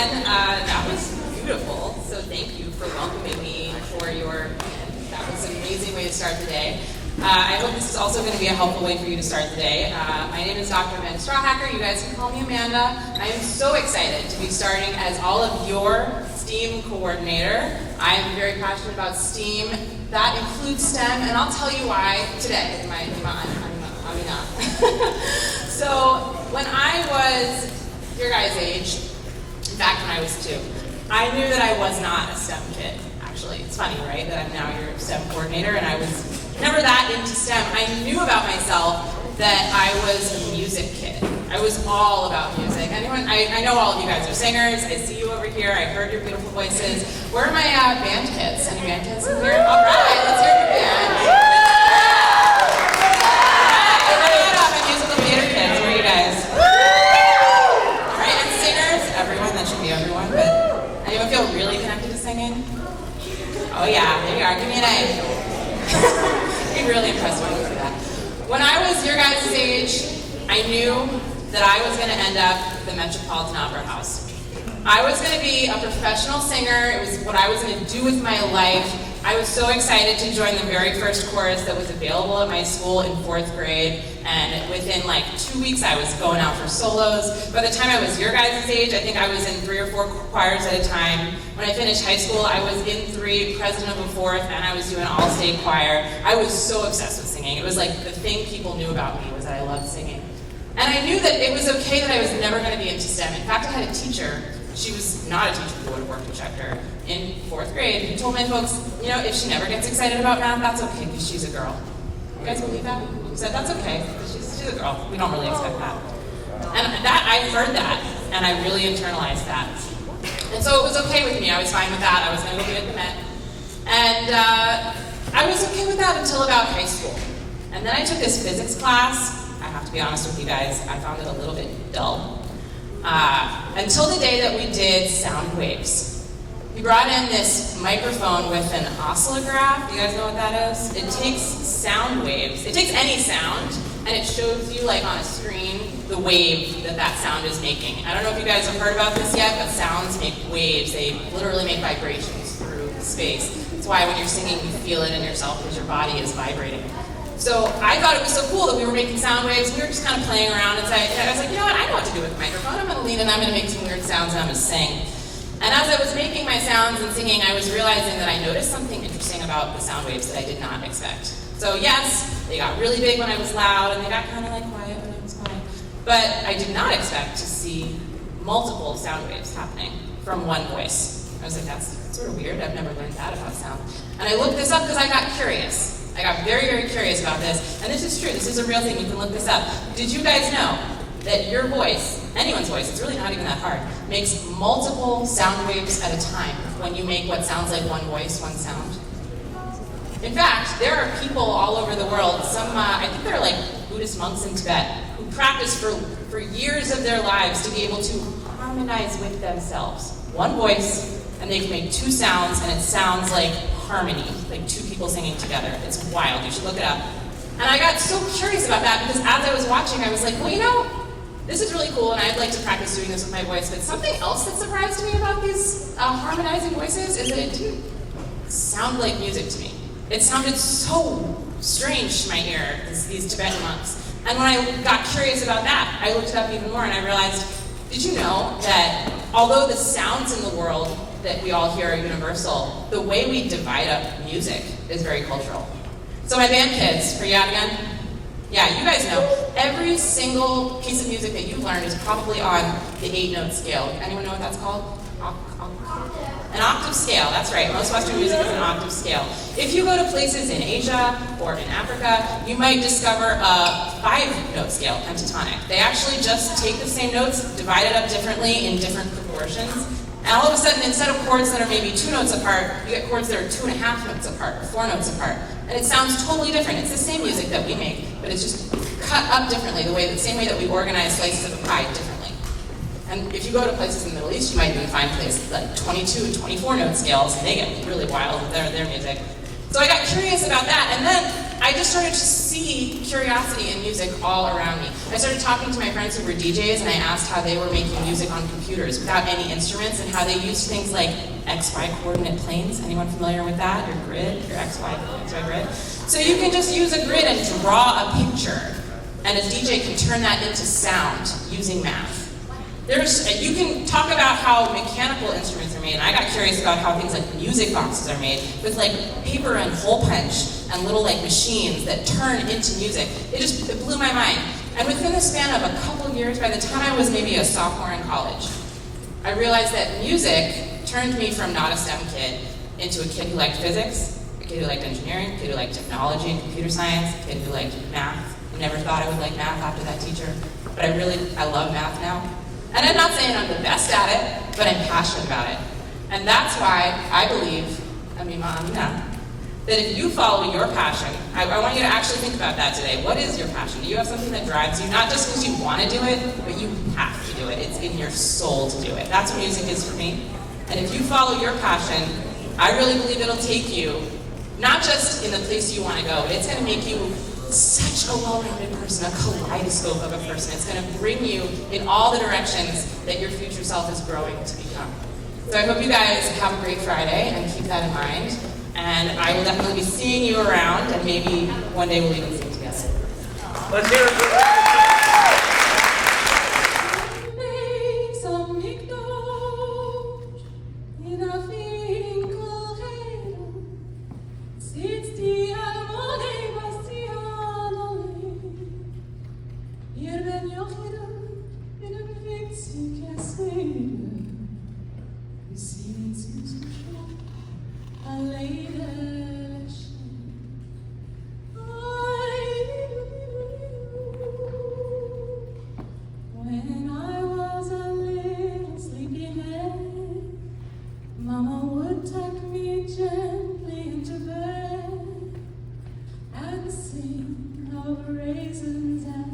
everyone. That was beautiful. So thank you for welcoming me for your. That was an amazing way to start the day. I hope this is also going to be a helpful way for you to start the day. My name is Dr. Amanda Strawhacker. You guys can call me Amanda. I am so excited to be starting as all of your STEAM coordinator. I am very passionate about STEAM. That includes STEM, and I'll tell you why today. So when I was your guys' age, in fact when I was 2, I knew that I was not a STEM kid. Actually, it's funny, right, that I'm now your STEM coordinator, and I was never that into STEM. I knew about myself that I was a music kid. I was all about music. Anyone? I know all of you guys are singers. I see you over here. I heard your beautiful voices. Where are my band kids? Any band kids in here? All right, let's hear your band. My musical theater kids. Where are you guys? All right, and singers. Everyone. That should be everyone. But anyone feel really connected to singing? Oh yeah, there you are. Give me an A. I'd be really impressed when you do that. When I was your guys' age, I knew that I was going to end up at the Metropolitan Opera House. I was going to be a professional singer. It was what I was going to do with my life. I was so excited to join the very first chorus that was available at my school in 4th grade, and within like 2 weeks I was going out for solos. By the time I was your guys' age, I think I was in 3 or 4 choirs at a time. When I finished high school, I was in 3, president of a 4th, and I was doing all-state choir. I was so obsessed with singing. It was like the thing people knew about me was that I loved singing. And I knew that it was okay that I was never going to be into STEM. In fact, I had a teacher. She was not a teacher who would have worked with checker in 4th grade, who told my folks, you know, if she never gets excited about math, that's okay, because she's a girl. You guys believe that? She said, that's okay, because she's a girl. We don't really expect that. And that, I heard that, and I really internalized that. And so it was okay with me. I was fine with that. I was going to go be at the Met. And I was okay with that until about high school. And then I took this physics class. I have to be honest with you guys, I found it a little bit dull. Until the day that we did sound waves. We brought in this microphone with an oscillograph. You guys know what that is? It takes sound waves. It takes any sound, and it shows you, like on a screen, the wave that that sound is making. I don't know if you guys have heard about this yet, but sounds make waves. They literally make vibrations through space. That's why when you're singing, you feel it in yourself because your body is vibrating. So I thought it was so cool that we were making sound waves. We were just kind of playing around inside. I was like, you know what? I know what to do with the microphone. I'm going to lean in, I'm going to make some weird sounds, and I'm going to sing. And as I was making my sounds and singing, I was realizing that I noticed something interesting about the sound waves that I did not expect. So yes, they got really big when I was loud, and they got kind of like quiet when I was quiet. But I did not expect to see multiple sound waves happening from one voice. I was like, that's sort of weird. I've never learned that about sound. And I looked this up because I got curious. I got very, very curious about this, and this is true. This is a real thing. You can look this up. Did you guys know that your voice, anyone's voice, it's really not even that hard, makes multiple sound waves at a time when you make what sounds like one voice, one sound? In fact, there are people all over the world, some, I think they're like Buddhist monks in Tibet, who practice for years of their lives to be able to harmonize with themselves. One voice, and they can make 2 sounds, and it sounds like harmony, like 2 people singing together. It's wild. You should look it up. And I got so curious about that because as I was watching, I was like, well, you know, this is really cool, and I'd like to practice doing this with my voice. But something else that surprised me about these harmonizing voices is that it didn't sound like music to me. It sounded so strange to my ear, these Tibetan monks. And when I got curious about that, I looked it up even more, and I realized, did you know that although the sounds in the world that we all hear are universal, the way we divide up music is very cultural. So my band kids, for you out again? Yeah, you guys know, every single piece of music that you've learned is probably on the 8-note scale. Anyone know what that's called? An octave scale, that's right. Most Western music is an octave scale. If you go to places in Asia or in Africa, you might discover a 5-note scale, pentatonic. They actually just take the same notes, divide it up differently in different proportions, and all of a sudden, instead of chords that are maybe 2 notes apart, you get chords that are 2.5 notes apart, or 4 notes apart. And it sounds totally different. It's the same music that we make, but it's just cut up differently, the same way that we organize slices of a pie differently. And if you go to places in the Middle East, you might even find places like 22 and 24 note scales, and they get really wild with their music. So I got curious about that, and then I just started to see curiosity in music all around me. I started talking to my friends who were DJs, and I asked how they were making music on computers without any instruments, and how they used things like XY coordinate planes. Anyone familiar with that? Your grid, your XY grid. So you can just use a grid and draw a picture, and a DJ can turn that into sound using math. You can talk about how mechanical instruments are made, and I got curious about how things like music boxes are made with like paper and hole punch and little like machines that turn into music. It blew my mind. And within the span of a couple years, by the time I was maybe a sophomore in college, I realized that music turned me from not a STEM kid into a kid who liked physics, a kid who liked engineering, a kid who liked technology and computer science, a kid who liked math. I never thought I would like math after that teacher, but I love math now. And I'm not saying I'm the best at it, but I'm passionate about it. And that's why I believe, that if you follow your passion, I want you to actually think about that today. What is your passion? Do you have something that drives you? Not just because you want to do it, but you have to do it. It's in your soul to do it. That's what music is for me. And if you follow your passion, I really believe it'll take you, not just in the place you want to go, but it's going to make you such a well-rounded person, a kaleidoscope of a person. It's going to bring you in all the directions that your future self is growing to become. So I hope you guys have a great Friday and keep that in mind. And I will definitely be seeing you around, and maybe one day we'll even sing together. Let's hear it for When I was a little sleepyhead, Mama would tuck me gently into bed and sing of raisins and